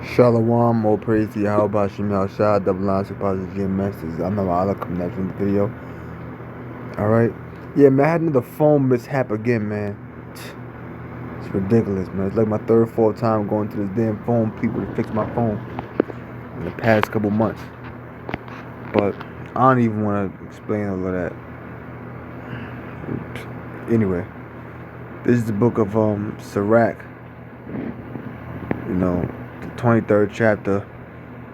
Shalom, all praise to Yahweh Shem Shah, double line supervisor GMS. I'm not Allah coming at you in the video. Alright? Yeah, man, I had another phone mishap again, man. It's ridiculous, man. It's like my third, fourth time going to this damn phone people to fix my phone in the past couple months. But I don't even want to explain all of that. Anyway, this is the book of Sirach, the 23rd chapter.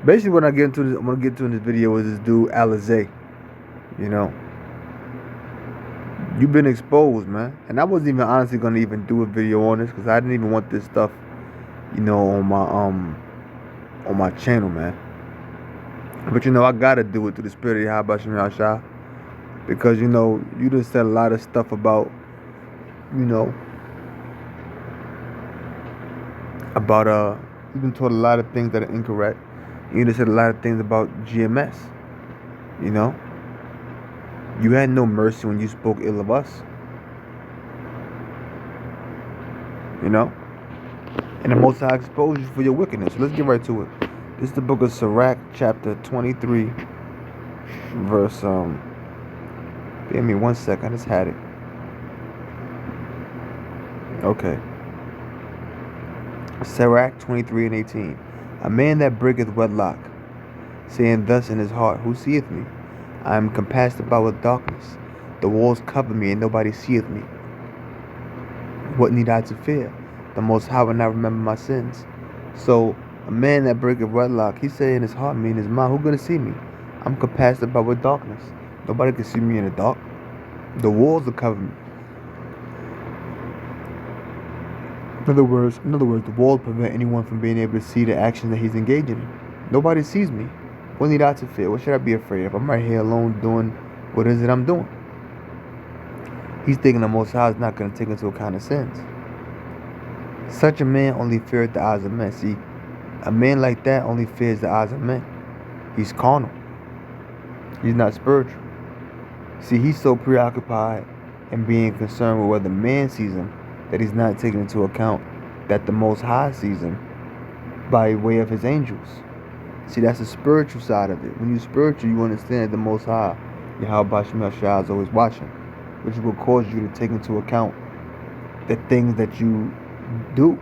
Basically, what I'm gonna get to in this video is this dude Alizé. You've been exposed, man. And I wasn't even honestly gonna even do a video on this because I didn't even want this stuff, on my channel, man. But I gotta do it through the spirit of Yahweh Shem Yahshua. Because you just said a lot of stuff about, you've been told a lot of things that are incorrect. You just said a lot of things about GMS. You had no mercy when you spoke ill of us. And the Most High exposed you for your wickedness. So let's get right to it. This is the book of Sirach, chapter 23, verse, give me 1 second, I just had it. Okay. Sirach 23 and 18. A man that breaketh wedlock, saying thus in his heart, who seeth me? I am compassed about with darkness. The walls cover me, and nobody seeth me. What need I to fear? The Most High will not remember my sins. So, a man that breaketh wedlock, he say in his heart, me in his mind, who gonna see me? I'm compassed about with darkness. Nobody can see me in the dark. The walls will cover me. In other words, the walls prevent anyone from being able to see the actions that he's engaging in. Nobody sees me. What need I to fear? What should I be afraid of? I'm right here alone doing what is it I'm doing. He's thinking the Most High is not going to take into account his sins. Such a man only feareth the eyes of men. See, a man like that only fears the eyes of men. He's carnal. He's not spiritual. See, he's so preoccupied and being concerned with whether man sees him that he's not taking into account that the Most High sees him by way of his angels. See, that's the spiritual side of it. When you're spiritual, you understand that the Most High, Yahweh Shem Yahshua, is always watching, which will cause you to take into account the things that you do,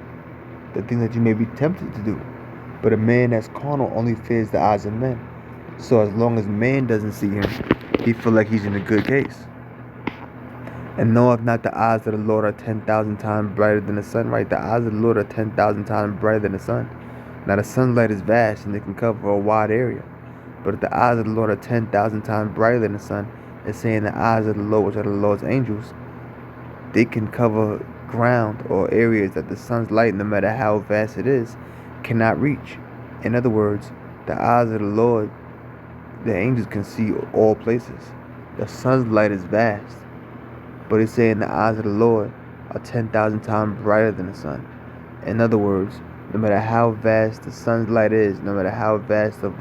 the things that you may be tempted to do. But a man that's carnal only fears the eyes of men. So as long as man doesn't see him, he feel like he's in a good case. And knoweth not the eyes of the Lord are 10,000 times brighter than the sun, right? The eyes of the Lord are 10,000 times brighter than the sun. Now the sunlight is vast and it can cover a wide area. But if the eyes of the Lord are 10,000 times brighter than the sun, it's saying the eyes of the Lord, which are the Lord's angels, they can cover ground or areas that the sun's light, no matter how vast it is, cannot reach. In other words, the eyes of the Lord, the angels can see all places. The sun's light is vast. But it's saying the eyes of the Lord are 10,000 times brighter than the sun. In other words, no matter how vast the sun's light is, no matter how vast of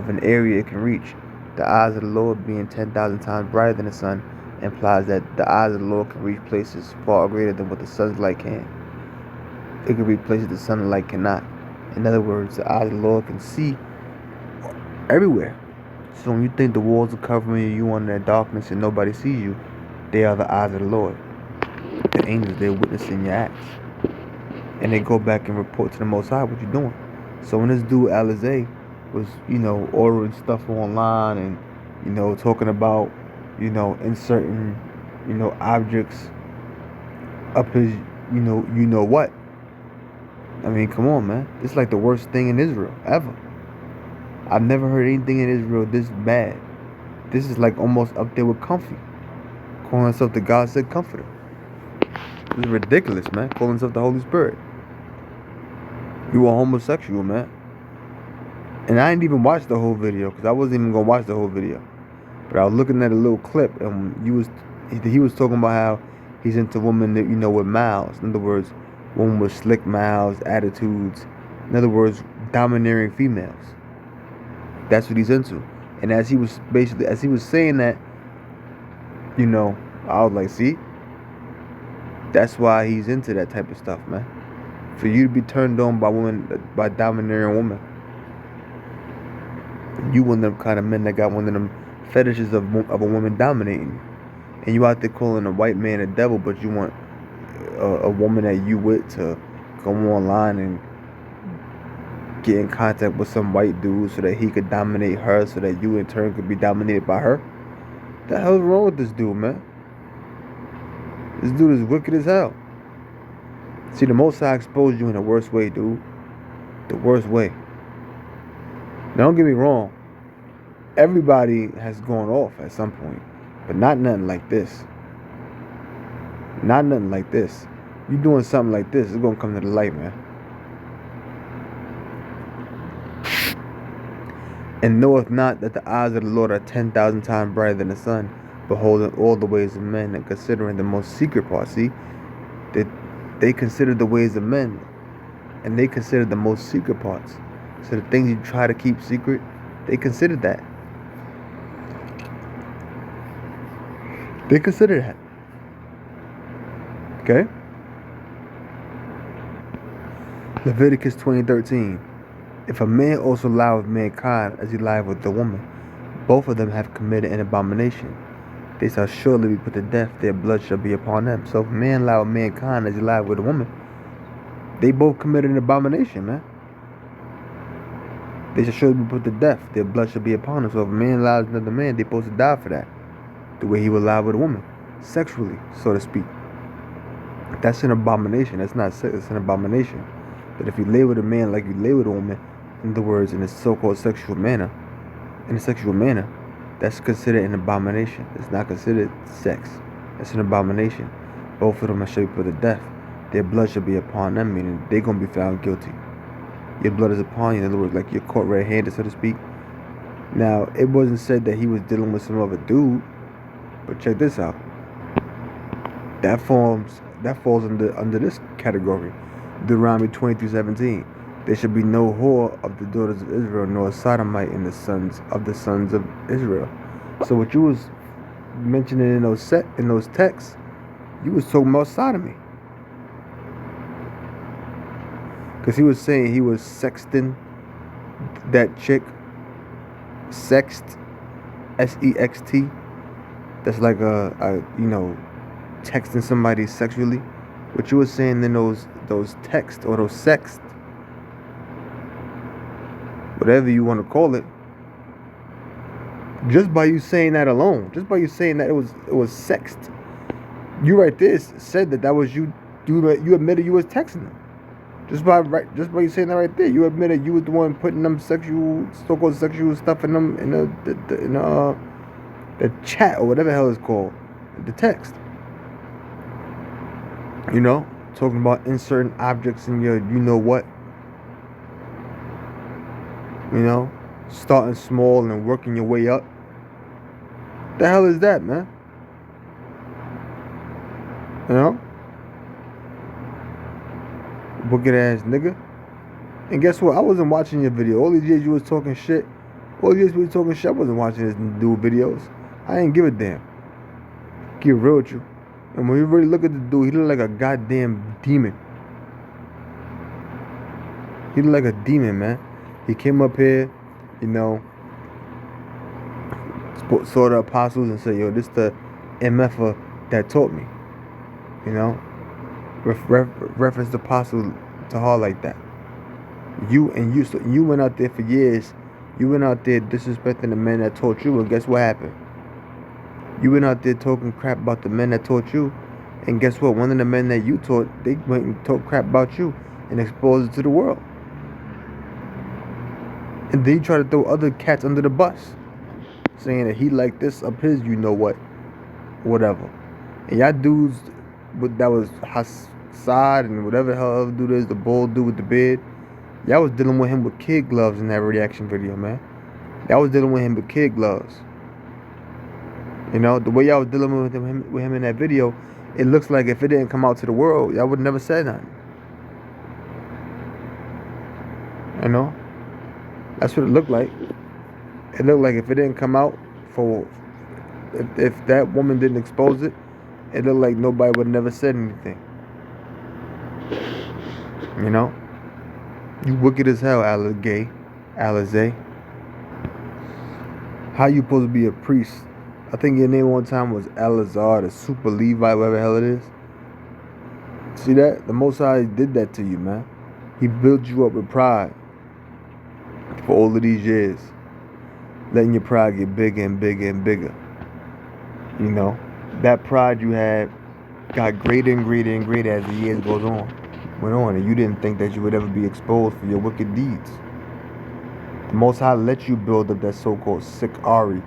an area it can reach, the eyes of the Lord being 10,000 times brighter than the sun implies that the eyes of the Lord can reach places far greater than what the sun's light can. It can reach places the sun's light cannot. In other words, the eyes of the Lord can see everywhere. So when you think the walls are covering you in that darkness and nobody sees you, they are the eyes of the Lord. The angels, they're witnessing your acts. And they go back and report to the Most High what you're doing. So when this dude Alizé was, ordering stuff online and, talking about, inserting, objects up his, what. I mean, come on, man. This is like the worst thing in Israel ever. I've never heard anything in Israel this bad. This is like almost up there with comfy. Calling himself the God said comforter. This is ridiculous, man. Calling himself the Holy Spirit. You are homosexual, man. And I didn't even watch the whole video because I wasn't even gonna watch the whole video. But I was looking at a little clip and he was talking about how he's into women that with mouths. In other words, women with slick mouths, attitudes. In other words, domineering females. That's what he's into. And as he was saying that, I was like, see, that's why he's into that type of stuff, man. For you to be turned on by by domineering women. You one of them kind of men that got one of them fetishes of a woman dominating. And you out there calling a white man a devil, but you want a woman that you with to go online and get in contact with some white dude so that he could dominate her, so that you in turn could be dominated by her. What the hell's wrong with this dude, man? This dude is wicked as hell. See, the Most High exposed you in the worst way, dude. The worst way. Now, don't get me wrong. Everybody has gone off at some point, but not nothing like this. Not nothing like this. You doing something like this, it's gonna come to the light, man. And knoweth not that the eyes of the Lord are 10,000 times brighter than the sun, beholding all the ways of men, and considering the most secret parts. See, they consider the ways of men, and they consider the most secret parts. So the things you try to keep secret, they consider that. They consider that. Okay? Leviticus 20:13. If a man also lie with mankind as he lied with the woman, both of them have committed an abomination. They shall surely be put to death, their blood shall be upon them. So if a man lie with mankind as he lied with a woman, they both committed an abomination, man. They shall surely be put to death, their blood shall be upon them. So if a man lies with another man, they're supposed to die for that. The way he would lie with a woman, sexually, so to speak. That's an abomination. That's not sex, it's an abomination. But if you lay with a man like you lay with a woman, in other words, in a so-called sexual manner, that's considered an abomination. It's not considered sex. It's an abomination. Both of them shall be put to death. Their blood shall be upon them, meaning they're going to be found guilty. Your blood is upon you. In other words, like you're caught red-handed, so to speak. Now, it wasn't said that he was dealing with some other dude, but check this out. That falls under this category. Deuteronomy 20:17. There shall be no whore of the daughters of Israel, nor a sodomite in the sons of Israel. So what you was mentioning in those texts, you was talking about sodomy. Because he was saying he was sexting that chick. Sext, S-E-X-T. That's like texting somebody sexually. What you were saying in those texts or those sext, whatever you want to call it, just by you saying that alone, just by you saying that it was sext, you right there said that was you. You admitted you was texting them. Just by you saying that right there, you admitted you was the one putting them so-called sexual stuff in them in the chat or whatever the hell it's called, the text. You know, talking about inserting objects in your you know what. You know, starting small and working your way up. The hell is that, man? You know? Wicked ass nigga. And guess what? I wasn't watching your video. All these years you was talking shit. All these years you was talking shit. I wasn't watching this dude videos. I ain't give a damn. Get real with you. And when you really look at the dude, he look like a goddamn demon. He look like a demon, man. He came up here, you know, saw the apostles and said, yo, this the MFer that taught me. You know? Reference the apostle to her like that. So you went out there for years. You went out there disrespecting the men that taught you, and guess what happened? You went out there talking crap about the men that taught you, and guess what? One of the men that you taught, they went and talked crap about you and exposed it to the world. And then you try to throw other cats under the bus, saying that he like this up his you know what, whatever. And y'all dudes that was Hassad and whatever the hell other dude is, the bald dude with the beard, y'all was dealing with him with kid gloves in that reaction video, man. Y'all was dealing with him with kid gloves. You know, the way y'all was dealing with him in that video, it looks like if it didn't come out to the world, y'all would never say nothing. You know? That's what it looked like. It looked like if it didn't come out if that woman didn't expose it, it looked like nobody would have never said anything. You know? You wicked as hell, Alizé. How you supposed to be a priest? I think your name one time was Alazar, the super Levite, whatever the hell it is. See that? The Most High did that to you, man. He built you up with pride for all of these years. Letting your pride get bigger and bigger and bigger. You know? That pride you had got greater and greater and greater as the years went on, and you didn't think that you would ever be exposed for your wicked deeds. The Most High let you build up that so-called Sakari,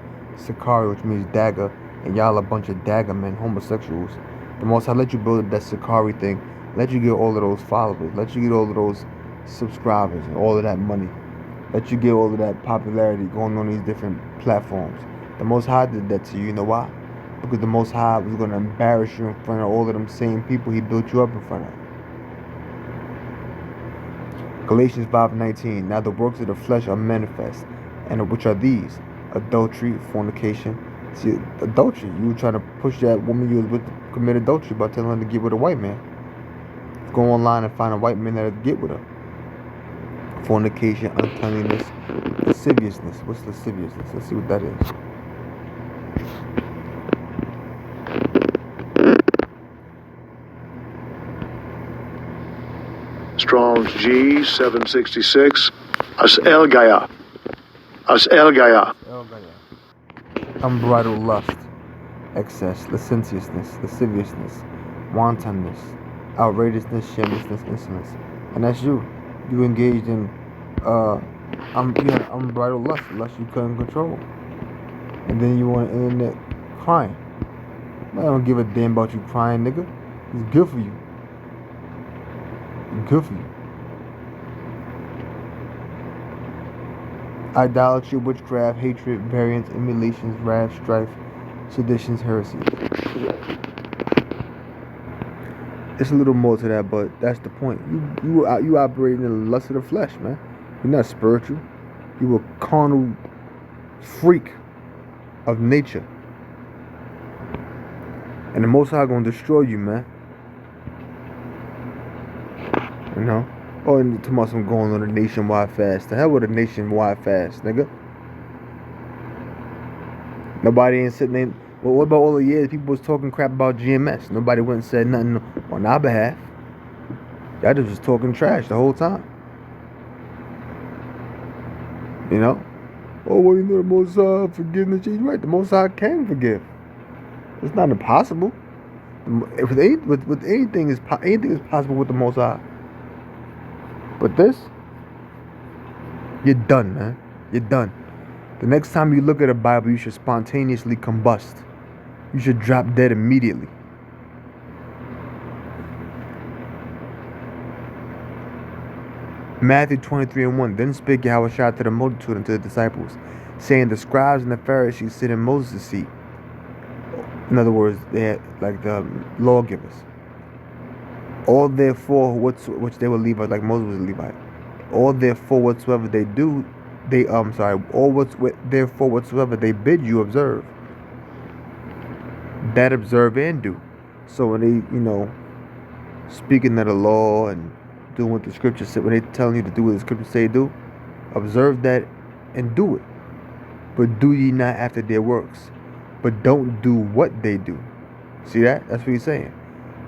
which means dagger, and y'all a bunch of dagger men, homosexuals. The Most High let you build up that Sakari thing, let you get all of those followers, let you get all of those subscribers, and all of that money, let you get all of that popularity going on these different platforms. The Most High did that to you. You know why? Because the Most High was going to embarrass you in front of all of them same people he built you up in front of. Galatians 5:19. Now the works of the flesh are manifest, and which are these: adultery, fornication. See, adultery. You were trying to push that woman you was with to commit adultery by telling her to get with a white man. Go online and find a white man that'll get with her. Fornication, uncleanliness, lasciviousness. What's lasciviousness? Let's see what that is. Strong's G 766. As-el Gaya. Unbridled lust, excess, lasciviousness, wantonness, outrageousness, shamelessness, insolence. And that's you. You engaged in you had unbridled lust you couldn't control. And then you on the internet crying. I don't give a damn about you crying, nigga. It's good for you. Good for you. Idolatry, witchcraft, hatred, variance, emulations, wrath, strife, seditions, heresies. It's a little more to that, but that's the point. You operate in the lust of the flesh, man. You're not spiritual. You a carnal freak of nature. And the Most High gonna destroy you, man. You know? Oh, and tomorrow I'm going on a nationwide fast. The hell with a nationwide fast, nigga. Nobody ain't sitting in. Well, what about all the years people was talking crap about GMS? Nobody went and said nothing on our behalf. Y'all just was talking trash the whole time. You know? Oh, well, you know the Most High forgiveness. You're right. The Most High can forgive. It's not impossible. With anything is possible with the Most High. But this, you're done, man. You're done. The next time you look at a Bible, you should spontaneously combust. You should drop dead immediately. Matthew 23:1. Then spake Yahushua to the multitude and to the disciples, saying, the scribes and the Pharisees sit in Moses' seat. In other words, they had like the lawgivers. All therefore, which they were Levite, like Moses was a Levite. All therefore whatsoever they do, therefore whatsoever they bid you observe, that observe and do. So when they, speaking of the law and doing what the scriptures say, when they telling you to do what the scriptures say do, observe that and do it. But do ye not after their works, but don't do what they do. See that? That's what he's saying.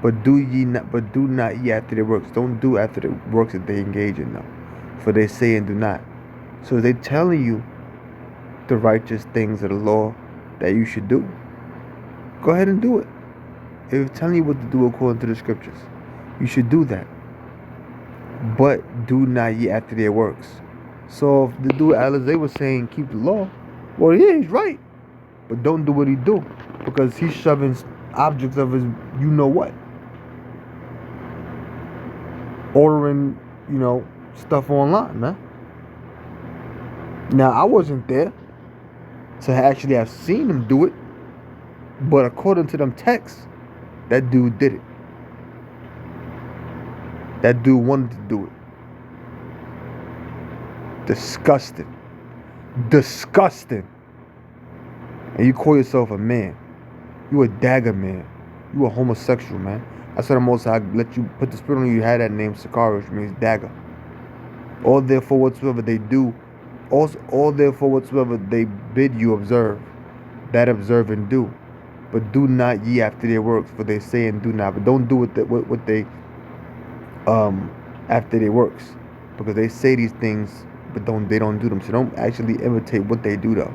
But do not ye after their works. Don't do after the works that they engage in, though. For they say and do not. So they telling you the righteous things of the law that you should do. Go ahead and do it. If it's telling you what to do according to the scriptures, you should do that. But do not ye after their works. So if the dude Alizé was saying keep the law, well, yeah, he's right. But don't do what he do, because he's shoving objects of his what. Ordering, stuff online, man. Now, I wasn't there to actually have seen him do it, but according to them texts, that dude did it. That dude wanted to do it. Disgusting. And you call yourself a man. You a dagger man. You a homosexual, man. That's why the Most High let you put the spirit on you. You had that name Sakari, which means dagger. All therefore whatsoever they do, all therefore whatsoever they bid you observe, that observe and do. But do not ye after their works, for they say and do not. But don't do what they after their works, because they say these things, but they don't do them. So don't actually imitate what they do though,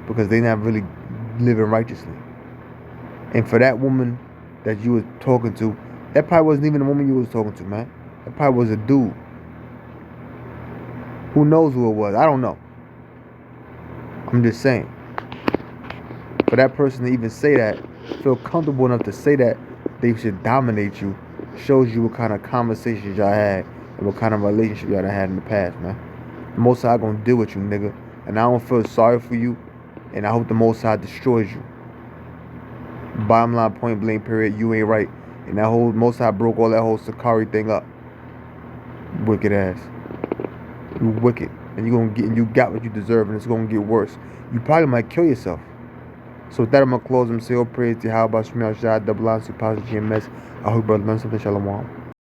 because they're not really living righteously. And for that woman that you was talking to, that probably wasn't even the woman you was talking to, man. That probably was a dude. Who knows who it was? I don't know. I'm just saying. For that person to even say that, feel comfortable enough to say that they should dominate you, shows you what kind of conversations y'all had and what kind of relationship y'all had in the past, man. The Most High gonna deal with you, nigga. And I don't feel sorry for you, and I hope the Most High destroys you. Bottom line, point blank, period. You ain't right. And that whole Most High broke all that whole Sakari thing up. Wicked ass. You wicked. And you got what you deserve, and it's gonna get worse. You probably might kill yourself. So with that, I'm gonna close and say, all praise to how about Shemel Shah, double line, positive GMS. I hope brother learn something. Shalom.